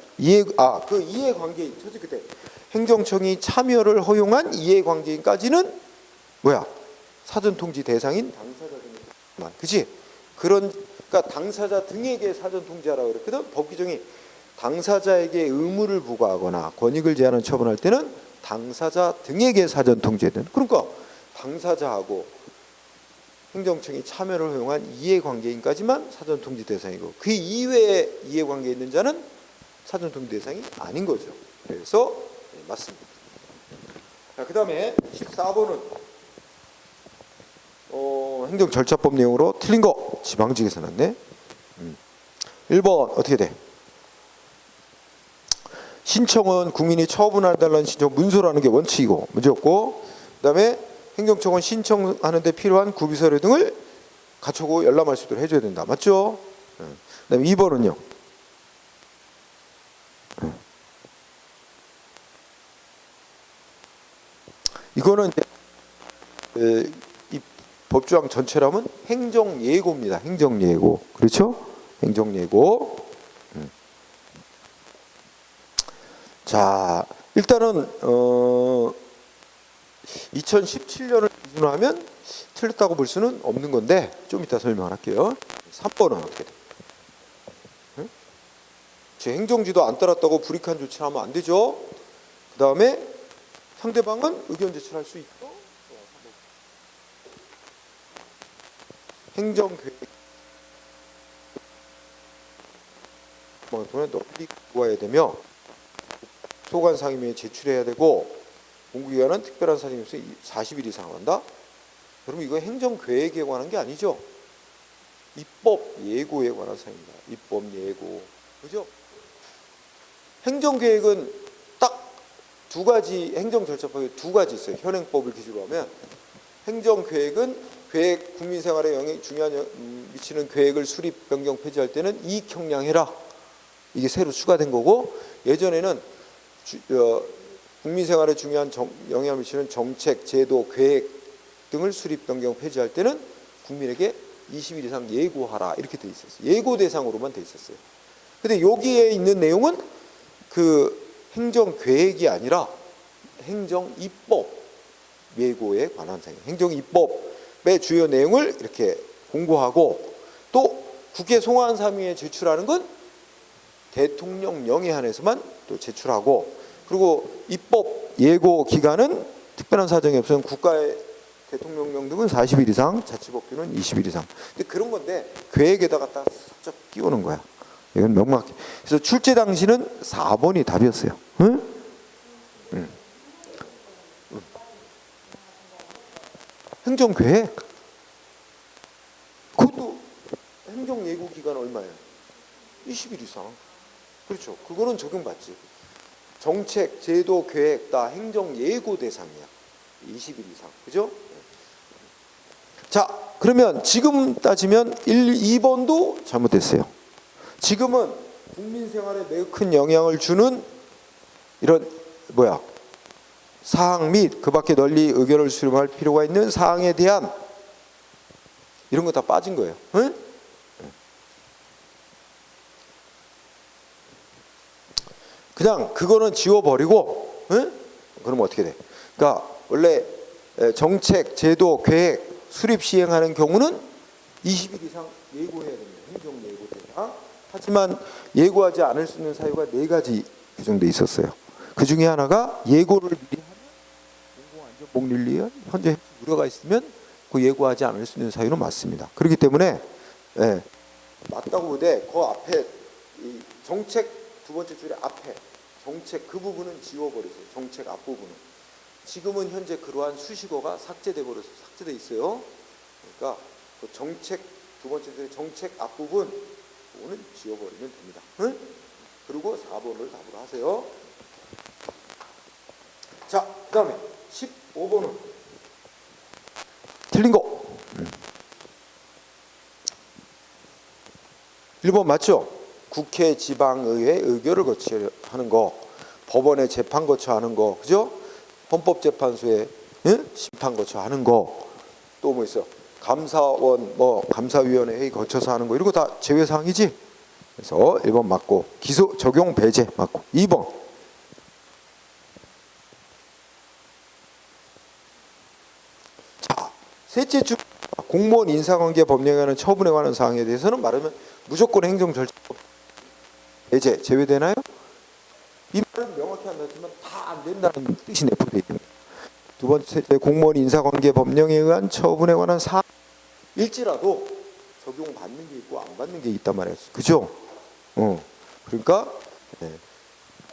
Speaker 1: 그 이해관계인 저지 그때 행정청이 참여를 허용한 이해관계인까지는 뭐야? 사전통지 대상인 당사자 등에만. 그지? 그러니까 당사자 등에게 사전통지하라고 그랬거든. 법 규정이 당사자에게 의무를 부과하거나 권익을 제한하는 처분할 때는 당사자 등에게 사전통지해야 되는. 그러니까 당사자하고 행정청이 참여를 허용한 이해관계인까지만 사전통지 대상이고 그 이외에 이해관계 있는 자는 사전통지 대상이 아닌 거죠. 그래서 네, 맞습니다. 자, 그 다음에 14번은 행정절차법 내용으로 틀린 거 지방직에서 났네. 1번 어떻게 돼? 신청은 국민이 처분해달라는 신청 문서라는 게 원칙이고 문제였고, 그 다음에 행정청은 신청하는 데 필요한 구비서류 등을 갖추고 열람할 수 있도록 해줘야 된다. 맞죠? 그 다음에 2번은요. 이거는 이제 이 법조항 전체라면 행정예고입니다. 행정예고. 그렇죠? 행정예고. 자, 일단은 2017년을 기준으로 하면 틀렸다고 볼 수는 없는 건데 좀 이따 설명을 할게요. 3번은 어떻게 돼? 제 행정지도 안 따랐다고 불이익한 조치를 하면 안 되죠. 그 다음에 상대방은 의견 제출할 수 있고, 행정계획 돈에 널리 구해야 되며 소관 상임위에 제출해야 되고 공구기관은 특별한 사정이 없이 40일 이상 한다. 그럼 이거 행정계획에 관한 게 아니죠. 입법 예고에 관한 사항입니다. 입법 예고. 그죠? 행정계획은 딱 두 가지, 행정절차법에 두 가지 있어요. 현행법을 기준으로 하면 행정계획은 계획, 국민생활에 중요한 미치는 계획을 수립, 변경, 폐지할 때는 이익 형량해라. 이게 새로 추가된 거고, 예전에는 국민생활에 중요한 영향을 미치는 정책, 제도, 계획 등을 수립, 변경, 폐지할 때는 국민에게 20일 이상 예고하라 이렇게 돼 있었어요. 예고 대상으로만 돼 있었어요. 근데 여기에 있는 내용은 그 행정계획이 아니라 행정입법 예고에 관한 사항이에요. 행정입법의 주요 내용을 이렇게 공고하고, 또 국회 송환상임위에 제출하는 건 대통령령에 한해서만 또 제출하고, 그리고 입법 예고 기간은 특별한 사정이 없으면 국가의 대통령령 등은 40일 이상, 자치법규는 20일 이상. 근데 그런 건데 계획에다가 딱 살짝 끼우는 거야. 이건 명확해. 그래서 출제 당시는 4번이 답이었어요. 응? 행정계획. 그것도 행정예고 기간 얼마예요? 20일 이상. 그렇죠. 그거는 적용받지. 정책, 제도, 계획 다 행정예고 대상이야. 20일 이상. 그죠? 자, 그러면 지금 따지면 2번도 잘못됐어요. 지금은 국민 생활에 매우 큰 영향을 주는 이런 사항 및 그 밖에 널리 의견을 수렴할 필요가 있는 사항에 대한 이런 거 다 빠진 거예요. 응? 그냥 그거는 지워버리고, 응? 그러면 어떻게 돼? 그러니까 원래 정책, 제도, 계획 수립 시행하는 경우는 20일 이상 예고해야 됩니다. 행정 예고 대상. 하지만 예고하지 않을 수 있는 사유가 4가지 규정돼 있었어요. 그 중에 하나가 예고를 미리 하면 공공안전복리위원 현재 우려가 있으면 그 예고하지 않을 수 있는 사유는 맞습니다. 그렇기 때문에 맞다고 보되 그 앞에 이 정책 두 번째 줄에 앞에 정책 그 부분은 지워버리세요. 정책 앞부분은. 지금은 현재 그러한 수식어가 삭제돼 있어요. 그러니까 그 정책 두 번째 줄에 정책 앞부분 그거는 지워버리면 됩니다. 응? 그리고 4번을 답으로 하세요. 자, 그 다음에 15번은 틀린 거. 1번 맞죠? 국회 지방의회 의결을 거쳐야 하는 거, 법원에 재판 거쳐 하는 거, 그죠? 헌법재판소에 심판 거쳐 하는 거, 또 뭐 있어? 감사원 뭐 감사위원회 회의 거쳐서 하는 거, 이런 거 다 제외 사항이지. 그래서 1번 맞고, 기소 적용 배제 맞고. 2번 자, 셋째 주 공무원 인사관계 법령에 관한 처분에 관한 사항에 대해서는 말하면 무조건 행정 절차 배제 제외되나요? 이 말은 명확히 안 나지만 다 안 된다는 뜻이 내포되어 있는 거예요. 두 번째, 공무원 인사관계 법령에 의한 처분에 관한 사항일지라도 적용받는 게 있고 안 받는 게 있단 말이에요. 그죠? 그러니까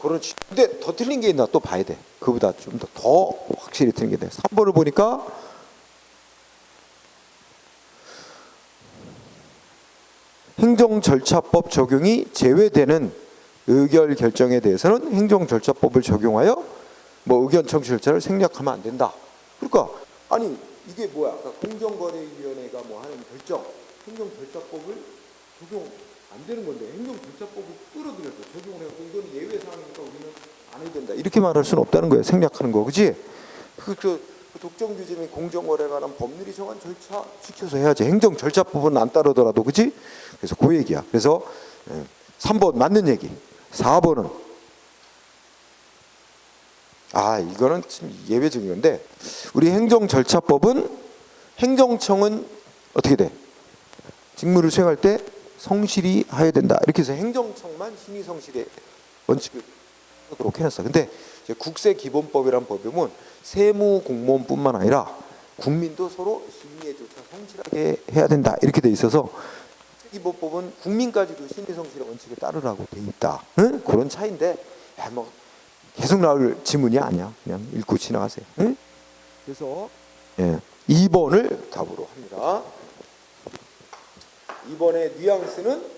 Speaker 1: 그런. 근데 더 틀린 게 있나 또 봐야 돼. 그보다 좀 더 확실히 틀린 게 돼. 3번을 보니까 행정절차법 적용이 제외되는 의결 결정에 대해서는 행정절차법을 적용하여 뭐 의견 청취 절차를 생략하면 안 된다. 그러니까 아니 이게 뭐야? 그러니까 공정거래위원회가 뭐 하는 결정, 행정절차법을 적용 안 되는 건데 행정절차법을 끌어들여서 적용을 해서 이건 예외 사항이니까 우리는 안 해야 된다. 이렇게 말할 수는 없다는 거예요. 생략하는 거, 그지? 그 독점규제 및 공정거래에 관한 법률이 정한 절차 지켜서 해야지. 행정절차법은 안 따르더라도, 그지? 그래서 그 얘기야. 그래서 3번 맞는 얘기. 4번은 이거는 좀 예외적인 건데, 우리 행정절차법은 행정청은 어떻게 돼? 직무를 수행할 때 성실히 해야 된다. 이렇게 해서 행정청만 심의 성실의 원칙을 그렇게 해놨어. 근데 이제 국세기본법이란 법에 보면 세무 공무원뿐만 아니라 국민도 서로 심의에 조차 성실하게 해야 된다. 이렇게 돼 있어서 국세기본법은 국민까지도 심의 성실의 원칙에 따르라고 돼 있다. 응? 그런 차이인데 뭐 계속 나올 지문이 아니야. 그냥 읽고 지나가세요. 응? 그래서 2번을 답으로 합니다. 2번의 뉘앙스는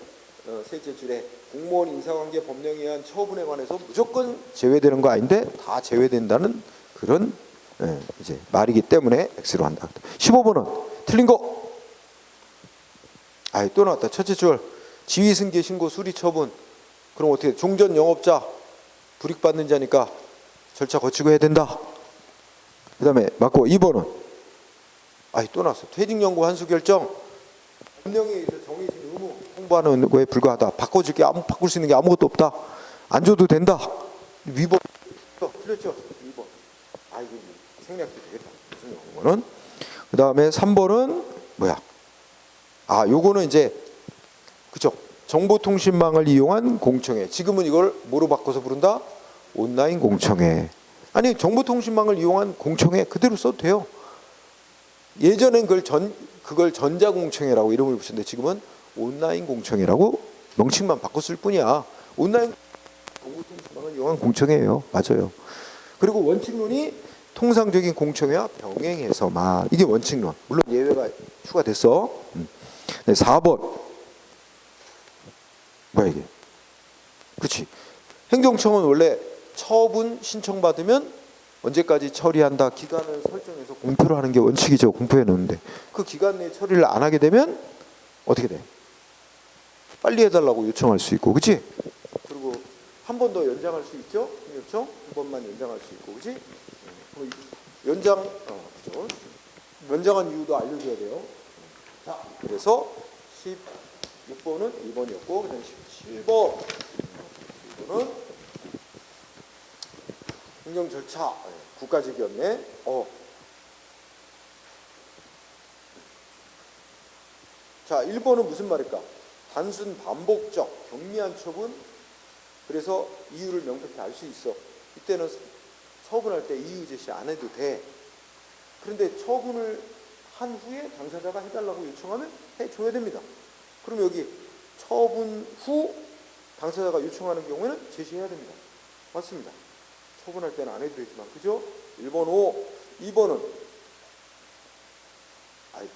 Speaker 1: 셋째 줄에 공무원 인사관계 법령에 의한 처분에 관해서 무조건 제외되는 거 아닌데 다 제외된다는 그런 이제 말이기 때문에 X로 한다. 15번은 틀린 거. 또 나왔다. 첫째 줄 지휘승계 신고 수리 처분. 그럼 어떻게 종전 영업자 불이익 받는 자니까 절차 거치고 해야 된다. 그 다음에 맞고 2번은 또 나왔어. 퇴직연구 환수 결정 법령에 의해서 정해진 의무 홍보하는 거에 불과하다. 바꿔줄 게 바꿀 수 있는 게 아무것도 없다. 안 줘도 된다. 위법 틀렸죠. 2번. 이거 생략도 되겠다. 무슨 거는. 그 다음에 3번은 뭐야? 요거는 이제 그죠? 정보통신망을 이용한 공청회. 지금은 이걸 뭐로 바꿔서 부른다? 온라인 공청회. 아니 정보통신망을 이용한 공청회 그대로 써도 돼요. 예전엔 그걸 전자공청회라고 이름을 붙였는데 지금은 온라인 공청회라고 명칭만 바꿨을 뿐이야. 온라인 정보통신망을 이용한 공청회예요. 맞아요. 그리고 원칙론이 통상적인 공청회와 병행해서만. 이게 원칙론. 물론 예외가 추가됐어. 4번. 뭐야 이게? 그렇지. 행정청은 원래 처분 신청받으면 언제까지 처리한다 기간을 설정해서 공표를 하는 게 원칙이죠. 공표해 놓는데 그 기간 내에 처리를 안 하게 되면 어떻게 돼? 빨리 해달라고 요청할 수 있고, 그렇지? 그리고 한 번 더 연장할 수 있죠. 요청 한 번만 연장할 수 있고, 그렇지? 연장 그죠? 연장한 이유도 알려줘야 돼요. 자, 그래서 16번은 2번이었고, 그다음 17번. 이거는 행정 절차 국가직이었네. 자, 1번은 무슨 말일까? 단순 반복적 경미한 처분. 그래서 이유를 명백히 알 수 있어. 이때는 처분할 때 이유 제시 안 해도 돼. 그런데 처분을 한 후에 당사자가 해달라고 요청하면 해줘야 됩니다. 그럼 여기 처분 후 당사자가 요청하는 경우에는 제시해야 됩니다. 맞습니다. 처분할 때는 안 해도 되지만, 그죠? 1번 O. 2번은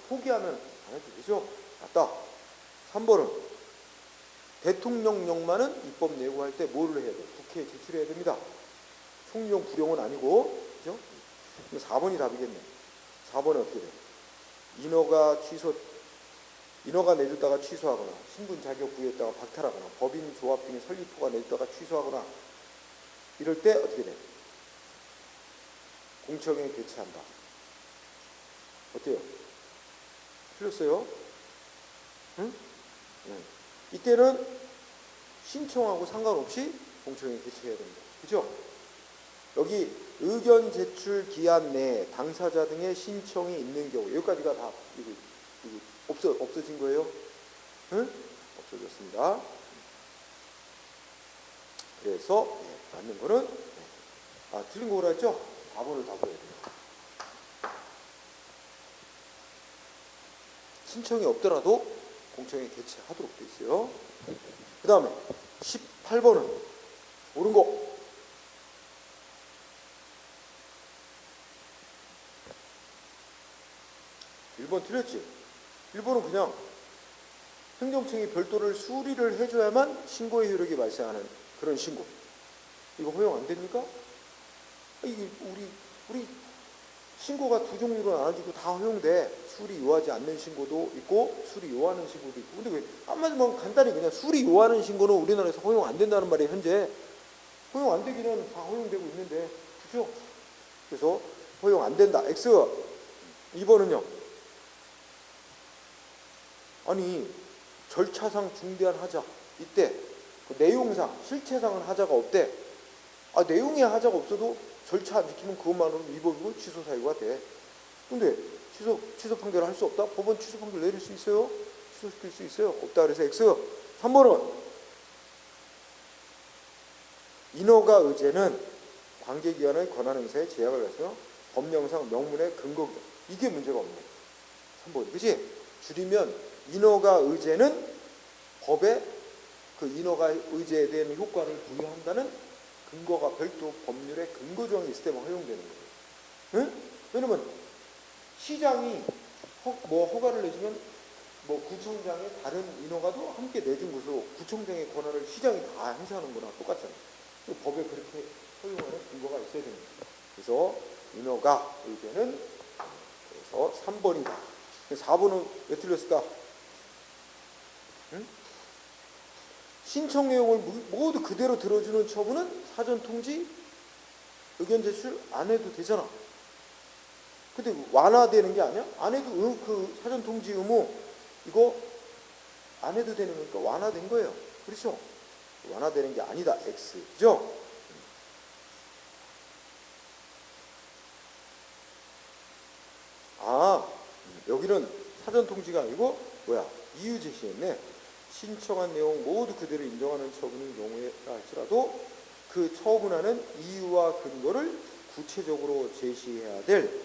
Speaker 1: 포기하면 안 해도 되죠? 맞다. 3번은 대통령령만은 입법 내고할 때 뭐를 해야 돼? 국회에 제출해야 됩니다. 총령 불용은 아니고, 그죠? 4번이 답이겠네. 4번은 어떻게 돼? 인허가 취소 인허가 내줬다가 취소하거나 신분 자격 부여했다가 박탈하거나 법인 조합 등의 설립허가 내줬다가 취소하거나 이럴 때 어떻게 돼? 공청회 개최한다. 어때요? 틀렸어요? 응? 네. 이때는 신청하고 상관없이 공청회 개최해야 됩니다. 그죠? 여기 의견 제출 기한 내에 당사자 등의 신청이 있는 경우 여기까지가 다 이거 없어진 거예요? 응? 없어졌습니다. 그래서 맞는 거는 틀린 거라 했죠? 4번을 다 보여야 돼요. 신청이 없더라도 공청회 개최하도록 돼 있어요. 그 다음에 18번은 옳은 거. 1번 틀렸지? 1번은 그냥 행정청이 별도를 수리를 해줘야만 신고의 효력이 발생하는 그런 신고. 이거 허용 안 됩니까? 이게 우리 신고가 두 종류로 나눠지고 다 허용돼. 수리 요하지 않는 신고도 있고 수리 요하는 신고도 있고. 근데 왜 한마디만 간단히 그냥 수리 요하는 신고는 우리나라에서 허용 안 된다는 말이에요. 현재 허용 안 되기는 다 허용되고 있는데, 그죠? 그래서 허용 안 된다. X. 2번은요. 아니 절차상 중대한 하자. 이때 그 내용상 실체상은 하자가 없대. 내용에 하자가 없어도 절차 안 지키면 그것만으로 위법이고 취소 사유가 돼. 근데 취소 판결을 할 수 없다? 법원 취소 판결 내릴 수 있어요? 취소시킬 수 있어요? 없다. 그래서 X. 3번은 인허가 의제는 관계기관의 권한행사에 제약을 해서 법령상 명문의 근거. 이게 문제가 없네. 3번. 그치? 줄이면 인허가 의제는 법에 그 인허가 의제에 대한 효과를 부여한다는 근거가 별도 법률에 근거 조항이 있을 때만 허용되는 거예요. 응? 왜냐면 시장이 허가를 내주면 구청장의 다른 인허가도 함께 내준 것으로 구청장의 권한을 시장이 다 행사하는 거나 똑같잖아요. 법에 그렇게 허용하는 근거가 있어야 됩니다. 그래서 인허가 의제는 그래서 3번이다. 4번은 왜 틀렸을까? 응? 신청 내용을 모두 그대로 들어주는 처분은 사전 통지, 의견 제출 안 해도 되잖아. 근데 완화되는 게 아니야? 안 해도 그 사전 통지 의무 이거 안 해도 되는 거니까 완화된 거예요. 그렇죠? 완화되는 게 아니다. X. 그죠? 여기는 사전 통지가 아니고 이유 제시했네. 신청한 내용 모두 그대로 인정하는 처분인 경우에라 할지라도 그 처분하는 이유와 근거를 구체적으로 제시해야 될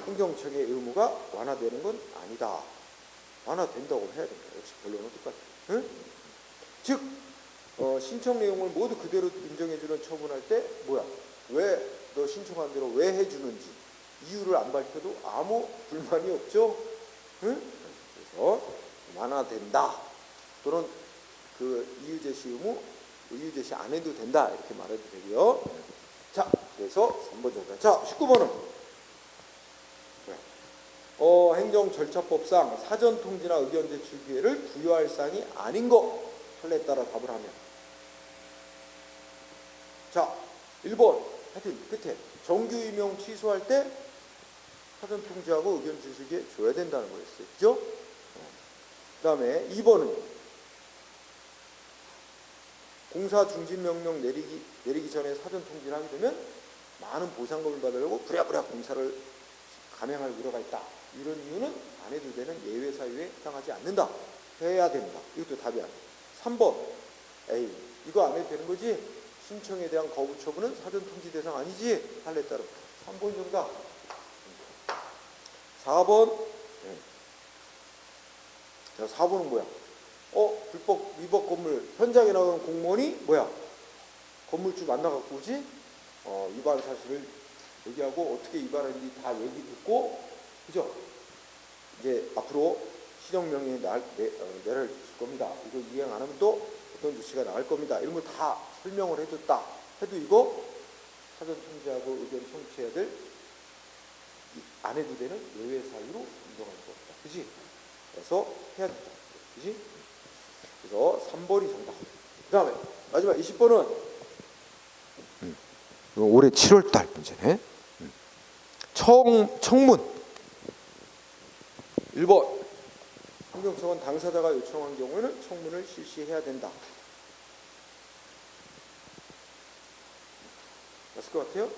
Speaker 1: 행정청의 의무가 완화되는 건 아니다. 완화된다고 해야 된다. 역시 결론은 똑같아. 응? 즉 신청 내용을 모두 그대로 인정해주는 처분할 때 왜 너 신청한 대로 왜 해주는지 이유를 안 밝혀도 아무 불만이 없죠. 응? 그래서 완화된다. 또는 그 이유 제시 의무 이유 제시 안 해도 된다. 이렇게 말해도 되고요. 자, 그래서 3번 정도. 자, 19번은 행정절차법상 사전 통지나 의견 제출 기회를 부여할 사항이 아닌 거 판례에 따라 답을 하면. 자, 1번 하여튼 끝에 정규 임용 취소할 때 사전 통지하고 의견 제출 기회 줘야 된다는 거였어요. 그죠? 그 다음에 2번은 공사 중진 명령 내리기 전에 사전 통지를 하게 되면 많은 보상금을 받으려고 부랴부랴 공사를 감행할 우려가 있다. 이런 이유는 안 해도 되는 예외 사유에 해당하지 않는다. 해야 된다. 이것도 답이 아니에요. 3번 에이 이거 안 해도 되는 거지? 신청에 대한 거부 처분은 사전 통지 대상 아니지? 판례에 따라 3번 정답. 4번 자, 4번은 뭐야? 불법 위법 건물 현장에 나오는 공무원이 건물주 만나갖고 오지? 위반 사실을 얘기하고 어떻게 위반했는지 다 얘기 듣고, 그죠? 이제 앞으로 시정명령이 내려질 겁니다. 이거 이행 안 하면 또 어떤 조치가 나갈 겁니다. 이런 걸 다 설명을 해줬다. 해도 이거 사전 통지하고 의견 청취해야 될 안 해도 되는 예외 사유로 인정할 수 없다. 그지? 그래서 해야 된다. 그지? 그래서 3번이 정답. 그 다음에 마지막 20번은 올해 7월달 문제네. 청문 1번 행정청은 당사자가 요청한 경우에는 청문을 실시해야 된다. 맞을 것 같아요?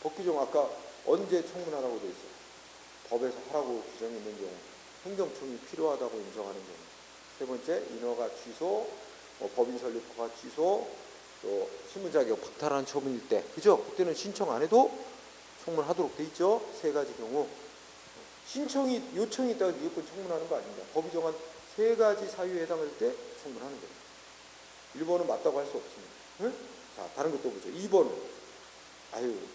Speaker 1: 법 규정 아까 언제 청문하라고 돼 있어요? 법에서 하라고 규정이 있는 경우, 행정청이 필요하다고 인정하는 경우. 세 번째, 인허가 취소, 법인 설립 허가 취소, 또 신분 자격 박탈하는 처분일 때, 그죠? 그때는 신청 안 해도 청문하도록 돼 있죠. 세 가지 경우. 요청이 있다고 무조건 청문하는 거 아닙니다. 법이 정한 세 가지 사유에 해당할 때 청문하는 거예요. 1번은 맞다고 할 수 없습니다. 응? 자, 다른 것도 보죠. 2번은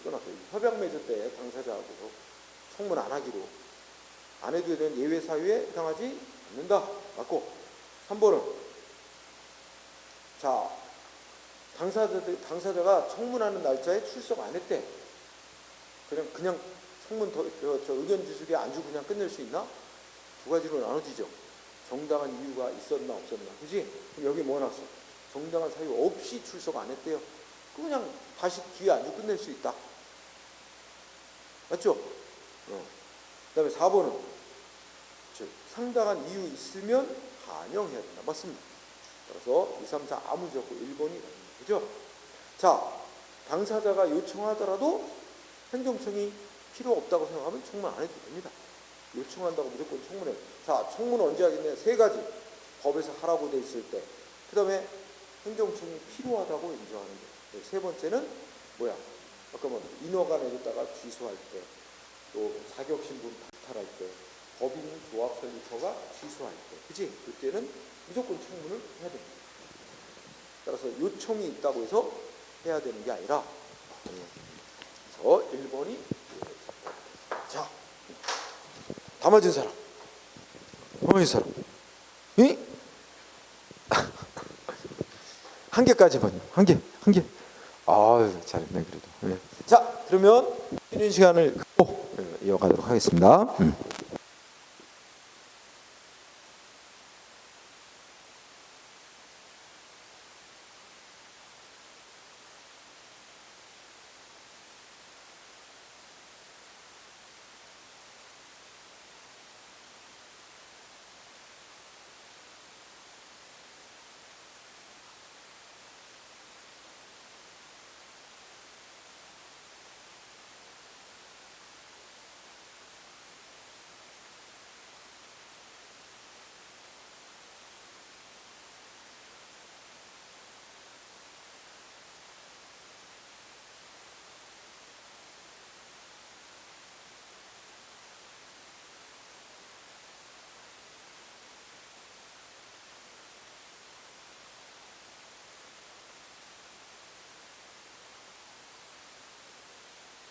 Speaker 1: 또 나왔어요. 협약 맺을 때 당사자하고 청문 안 하기로, 안 해도 되는 예외 사유에 해당하지 않는다. 맞고. 3번은 자, 당사자가 청문하는 날짜에 출석 안 했대. 그냥 청문 의견 주석에 안 주고 그냥 끝낼 수 있나? 두 가지로 나눠지죠. 정당한 이유가 있었나 없었나. 그지? 그럼 여기 뭐 나왔어? 정당한 사유 없이 출석 안 했대요. 그냥 다시 기회 안 주고 끝낼 수 있다. 맞죠? 그 다음에 4번은 상당한 이유 있으면 반영해야 된다. 맞습니다. 그래서 2, 3, 4 아무 지 없고 1번이 됩니다. 그죠? 자, 당사자가 요청하더라도 행정청이 필요 없다고 생각하면 청문 안 해도 됩니다. 요청한다고 무조건 청문해. 자, 청문 언제 하겠냐? 세 가지. 법에서 하라고 돼 있을 때. 그 다음에 행정청이 필요하다고 인정하는 게. 세 번째는 뭐야? 아까 뭐 인허가 내줬다가 취소할 때, 또 자격신분 박탈할 때, 법인 조합 설립허가 취소할 때, 그지? 그때는 무조건 청문을 해야 됩니다. 따라서 요청이 있다고 해서 해야 되는 게 아니라, 그래서 1번이. 자, 다 맞은 사람, 다 맞은 사람, 응? 한 개까지만요. 한 개. 아유, 잘했네 그래도. 네. 자, 그러면 쉬는 시간을 갖고 이어가도록 하겠습니다.